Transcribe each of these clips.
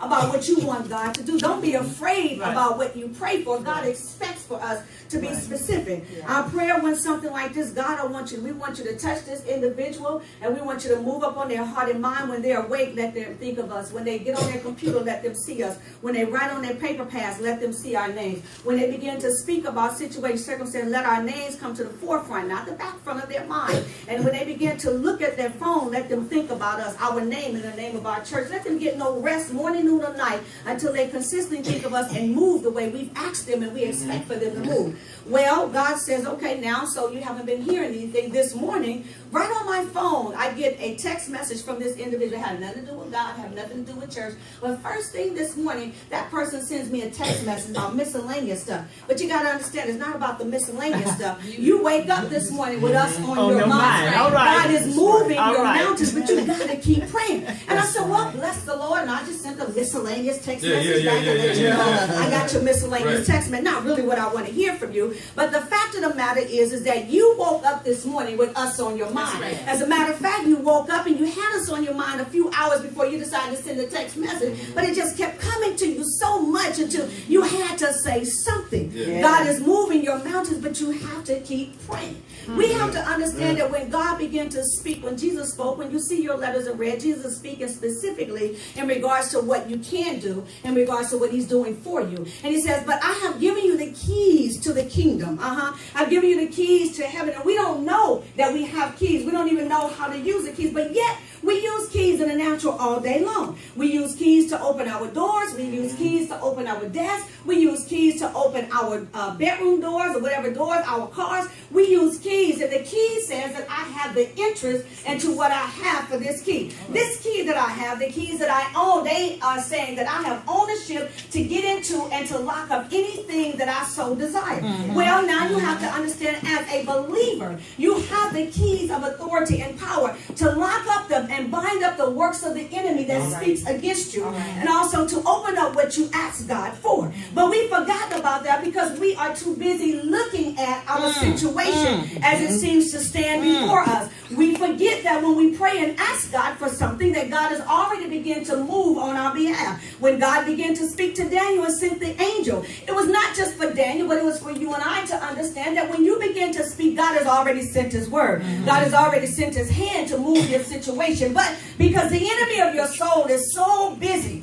about what you want God to do. Don't be afraid about what you pray for. God expects for us to be specific. Our prayer went something like this: God, we want you to touch this individual, and we want you to move up on their heart and mind. When they're awake, let them think of us. When they get on their computer, let them see us. When they write on their paper pads, let them see our names. When they begin to speak about situations, circumstances, let our names come to the forefront, not the back front of their mind. And when they begin to look at their phone, let them think about us, our name, and the name of our church. Let them get no rest morning, noon, or night until they consistently think of us and move the way we've asked them and we expect for them to move. Well, God says, okay, now, so you haven't been hearing anything this morning. Right on my phone, I get a text message from this individual. It had nothing to do with God, had nothing to do with church. But first thing this morning, that person sends me a text message about miscellaneous stuff. But you got to understand, it's not about the miscellaneous stuff. You wake up this morning with us on your mind. All right. God is moving your mountains, but you got to keep praying. And I said, well, bless the Lord. And I just sent a miscellaneous text message back and let you know I got your miscellaneous text message. Not really what I want to hear from you. But the fact of the matter is that you woke up this morning with us on your mind. As a matter of fact, you woke up and you had us on your mind a few hours before you decided to send a text message. But it just kept coming to you so much until you had to say something. God is moving your mountains, but you have to keep praying. We have to understand that when God began to speak, when Jesus spoke, when you see your letters are read, Jesus is speaking specifically in regards to what you can do, in regards to what he's doing for you. And he says, but I have given you the keys to the kingdom. I've given you the keys to heaven. And we don't know that we have keys. We don't even know how to use the keys, but yet we use keys in the natural all day long. We use keys to open our doors. We use keys to open our desks. We use keys to open our bedroom doors or whatever doors, our cars. We use keys, and the key says that I have the interest into what I have for this key. This key that I have, the keys that I own, they are saying that I have ownership to get into and to lock up anything that I so desire. Well, now you have to understand, as a believer, you have the keys of authority and power to lock up them and bind up the works of the enemy that speaks against you, and also to open up what you ask God for. But we forgot about that because we are too busy looking at our situation as it seems to stand before us. We forget that when we pray and ask God for something, that God has already begun to move on our behalf. When God began to speak to Daniel and sent the angel, it was not just for Daniel, but it was for you and I to understand that when you begin to speak, God has already sent his word. God has already sent his hand to move your situation. But because the enemy of your soul is so busy,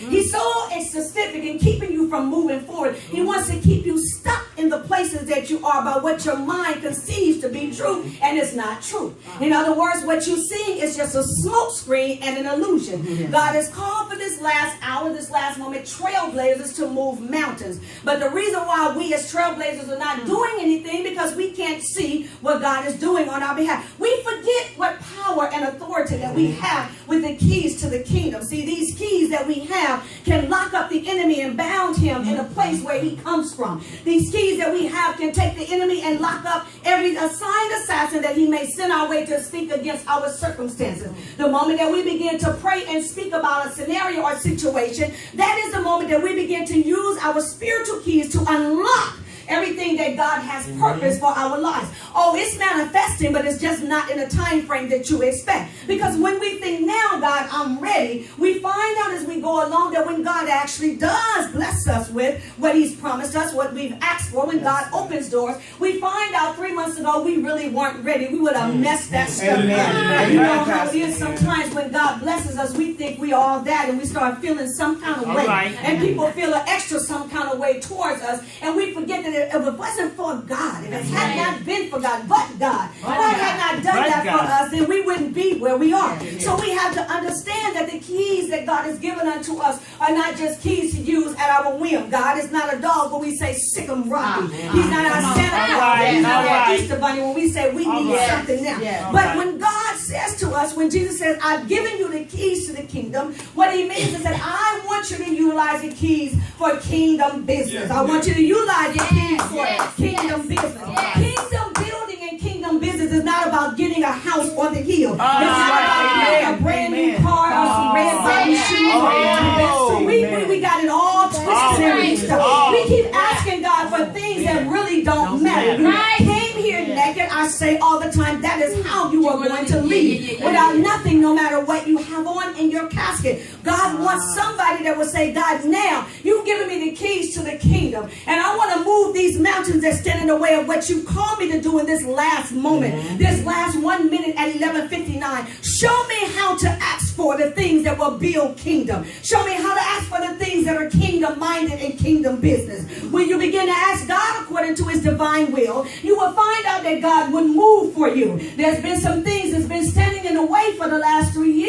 he's so specific in keeping you from moving forward. He wants to keep you stuck in the places that you are by what your mind conceives to be true, and it's not true. In other words, what you see is just a smoke screen and an illusion. God has called for this last hour, this last moment, trailblazers to move mountains. But the reason why we as trailblazers are not doing anything because we can't see what God is doing on our behalf. We forget what power and authority that we have with the keys to the kingdom. See, these keys that we have can lock up the enemy and bound him in a place where he comes from. These keys that we have can take the enemy and lock up every assigned assassin that he may send our way to speak against our circumstances. The moment that we begin to pray and speak about a scenario or situation, that is the moment that we begin to use our spiritual keys to unlock everything that God has purpose for our lives. Oh, it's manifesting, but it's just not in a time frame that you expect. Because when we think, now, God, I'm ready, we find out as we go along that when God actually does bless us with what he's promised us, what we've asked for, when God opens doors, we find out 3 months ago we really weren't ready. We would have messed that stuff up. You know how it is sometimes when God blesses us, we think we are all that, and we start feeling some kind of way. And people feel an extra some kind of way towards us, and we forget that if it wasn't for God, if it had not been for God, but God had not done that for us, then we wouldn't be where we are. So we have to understand that the keys that God has given unto us are not just keys to use at our whim. God is not a dog when we say sick him Rocky. He's not our Santa Claus. He's not our Easter Bunny when we say we need something now. But when God says to us, when Jesus says, I've given you the keys to the kingdom, what he means is that I want you to utilize the keys for kingdom business. I want you to utilize your keys for kingdom business. Kingdom building and kingdom business is not about getting a house on the hill. It's not about getting a brand new car or some red button shoes. We got it all twisted and mixed up. We keep asking God for things that really don't matter. You came here second, I say all the time, that is how you are going to leave. Without nothing, no matter what you have on in your casket. God wants somebody that will say, God, now you've given me the keys to the kingdom, and I want to move these mountains that stand in the way of what you called me to do in this last moment, this last 1 minute at 11:59. Show me how to ask for the things that will build kingdom. Show me how to ask for the things that are kingdom minded and kingdom business. When you begin to ask God according to his divine will, you will find out that God would move for you. There's been some things that's been standing in the way for the last 3 years.